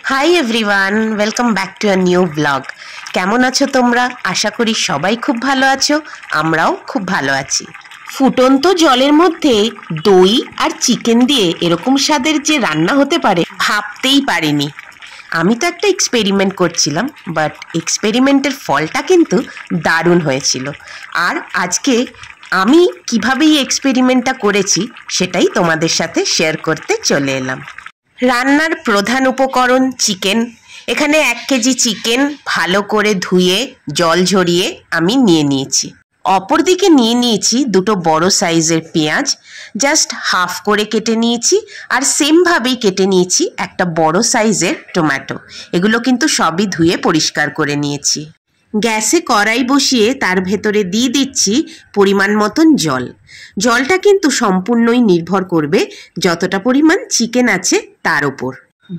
Hi everyone, welcome back to a new blog. কেমন আছো তোমরা? আশা করি সবাই খুব ভালো আছো, আমরাও খুব ভালো আছি। ফুটন্ত জলের মধ্যে দই আর চিকেন দিয়ে এরকম স্বাদের যে রান্না হতে পারে ভাবতেই পারিনি। আমি তো একটা এক্সপেরিমেন্ট করছিলাম, বাট এক্সপেরিমেন্টের ফলটা কিন্তু দারুণ হয়েছিল। আর আজকে আমি কিভাবে এই এক্সপেরিমেন্টটা করেছি সেটাই তোমাদের সাথে শেয়ার করতে চলে এলাম। রান্নার প্রধান উপকরণ চিকেন। এখানে 1 কেজি চিকেন ভালো করে ধুয়ে জল ঝরিয়ে আমি নিয়ে নিয়েছি। অপরদিকে নিয়ে নিয়েছি 2 বড় সাইজের পেঁয়াজ, জাস্ট হাফ করে কেটে নিয়েছি। আর সেমভাবেই কেটে নিয়েছি একটা বড় সাইজের টমেটো। এগুলো কিন্তু সবই ধুয়ে পরিষ্কার করে নিয়েছি। গ্যাসে কড়াই বসিয়ে তার ভেতরে দিয়ে দিচ্ছি পরিমাণ মতন জল। জলটা কিন্তু সম্পূর্ণই নির্ভর করবে যতটা পরিমাণ চিকেন আছে তার উপর।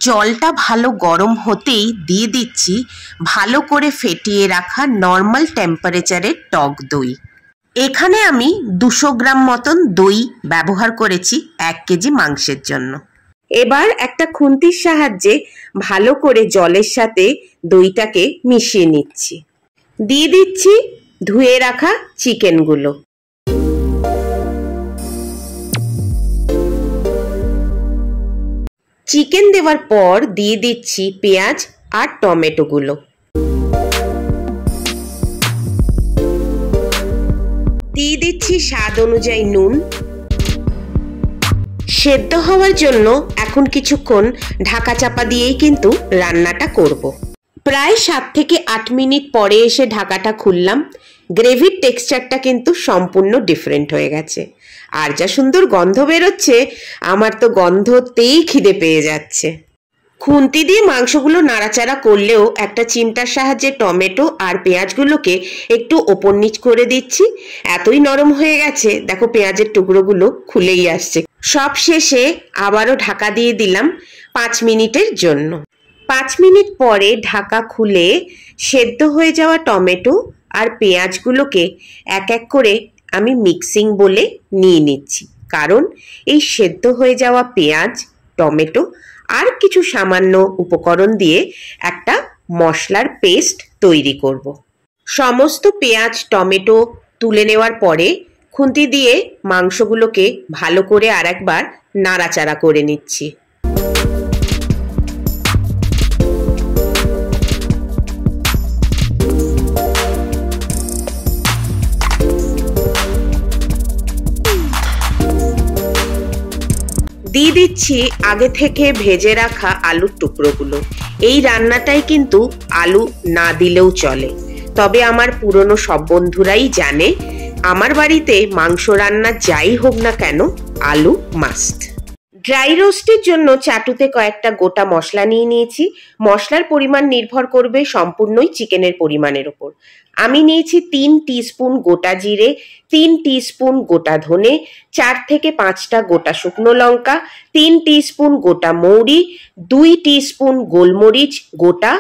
জলটা ভালো গরম হতেই দিয়ে দিচ্ছি ভালো করে ফেটিয়ে রাখা নর্মাল টেম্পারেচারের টক দই। এখানে আমি 200 গ্রাম মতন দই ব্যবহার করেছি 1 কেজি মাংসের জন্য। এবার একটা খুন্তির সাহায্যে ভালো করে জলের সাথে দইটাকে মিশিয়ে নিচ্ছি। দিয়ে দিচ্ছি ধুয়ে রাখা চিকেনগুলো। চিকেন দেওয়ার পর দিয়ে দিচ্ছি পেঁয়াজ আর টমেটোগুলো। দিয়ে দিচ্ছি স্বাদ অনুযায়ী নুন। সেদ্ধ হওয়ার জন্য এখন কিছুক্ষণ ঢাকা চাপা দিয়েই কিন্তু রান্নাটা করব। প্রায় 7 থেকে 8 মিনিট পরে এসে ঢাকাটা খুললাম। গ্রেভির টেক্সচারটা কিন্তু সম্পূর্ণ ডিফারেন্ট হয়ে গেছে। আর যা সুন্দর গন্ধ বেরোচ্ছে, আমার তো গন্ধতেই খিদে পেয়ে যাচ্ছে। খুন্তি দিয়ে মাংসগুলো নাড়াচাড়া করলেও একটা চিমটার সাহায্যে টমেটো আর পেঁয়াজগুলোকে একটু ওপর নিচ করে দিচ্ছি। এতই নরম হয়ে গেছে, দেখো পেঁয়াজের টুকরোগুলো খুলেই আসছে। সব শেষে আবারও ঢাকা দিয়ে দিলাম 5 মিনিটের জন্য। 5 মিনিট পরে ঢাকা খুলে সেদ্ধ হয়ে যাওয়া টমেটো আর পেঁয়াজগুলোকে এক এক করে আমি মিক্সিং বলে নিয়ে নিচ্ছি, কারণ এই সেদ্ধ হয়ে যাওয়া পেঁয়াজ, টমেটো আর কিছু সামান্য উপকরণ দিয়ে একটা মশলার পেস্ট তৈরি করব। সমস্ত পেঁয়াজ টমেটো তুলে নেওয়ার পরে খুন্তি দিয়ে মাংসগুলোকে ভালো করে আরেকবার নাড়াচাড়া করে নিচ্ছি। দিয়ে দিচ্ছি আগে থেকে ভেজে রাখা আলুর টুকরোগুলো। এই রান্নাটাই কিন্তু আলু না দিলেও চলে, তবে আমার পুরনো সব বন্ধুরাই জানে আমার বাড়িতে মাংস রান্না যাই হোক না কেন আলু মাস্ট। ড্রাই রোস্টের জন্য চাটুতে কয়েকটা গোটা মশলা নিয়ে নিয়েছি। মশলার পরিমাণ নির্ভর করবে সম্পূর্ণই চিকেনের পরিমাণের উপর। আমি নিয়েছি 3 টিস্পুন গোটা জিরে, 3 টিস্পুন গোটা ধনে, 4 থেকে 5টা গোটা শুকনো লঙ্কা, 3 টিস্পুন গোটা মৌরি, 2 টিস্পুন গোলমরিচ গোটা,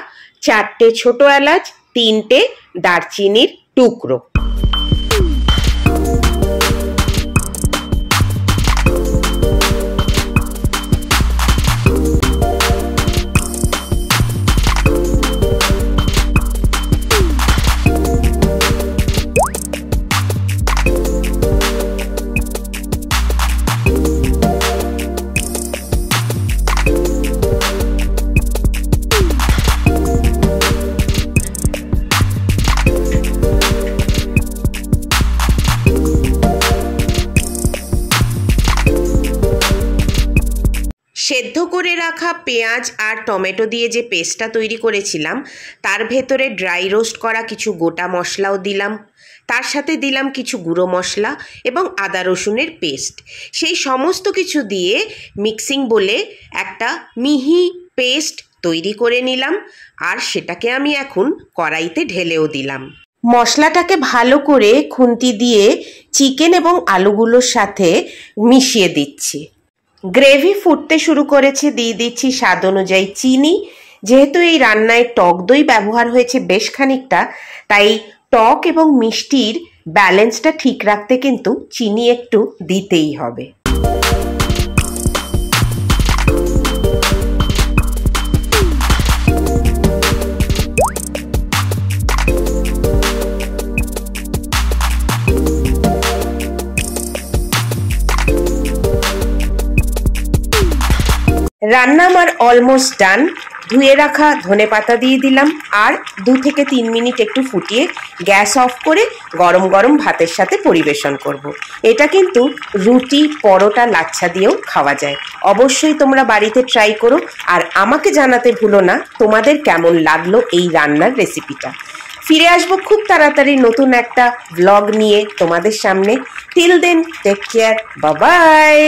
4টে ছোট এলাচ, 3টে দারচিনির টুকরো। সেদ্ধ করে রাখা পেঁয়াজ আর টমেটো দিয়ে যে পেস্টটা তৈরি করেছিলাম তার ভেতরে ড্রাই রোস্ট করা কিছু গোটা মশলাও দিলাম। তার সাথে দিলাম কিছু গুঁড়ো মশলা এবং আদা রসুনের পেস্ট। সেই সমস্ত কিছু দিয়ে মিক্সিং বলে একটা মিহি পেস্ট তৈরি করে নিলাম। আর সেটাকে আমি এখন কড়াইতে ঢেলেও দিলাম। মশলাটাকে ভালো করে খুন্তি দিয়ে চিকেন এবং আলুগুলোর সাথে মিশিয়ে দিচ্ছি। গ্রেভি ফুটতে শুরু করেছে, দিয়ে দিচ্ছি স্বাদ অনুযায়ী চিনি। যেহেতু এই রান্নায় টক দই ব্যবহার হয়েছে বেশ খানিকটা, তাই টক এবং মিষ্টির ব্যালেন্সটা ঠিক রাখতে কিন্তু চিনি একটু দিতেই হবে। রান্না আমার অলমোস্ট ডান। ধুয়ে রাখা ধনেপাতা দিয়ে দিলাম আর 2 থেকে 3 মিনিট একটু ফুটিয়ে গ্যাস অফ করে গরম গরম ভাতের সাথে পরিবেশন করব। এটা কিন্তু রুটি, পরোটা, লাচ্ছা দিয়েও খাওয়া যায়। অবশ্যই তোমরা বাড়িতে ট্রাই করো আর আমাকে জানাতে ভুলো না তোমাদের কেমন লাগলো এই রান্নার রেসিপিটা। ফিরে আসবো খুব তাড়াতাড়ি নতুন একটা ব্লগ নিয়ে তোমাদের সামনে। Till then take care, bye by.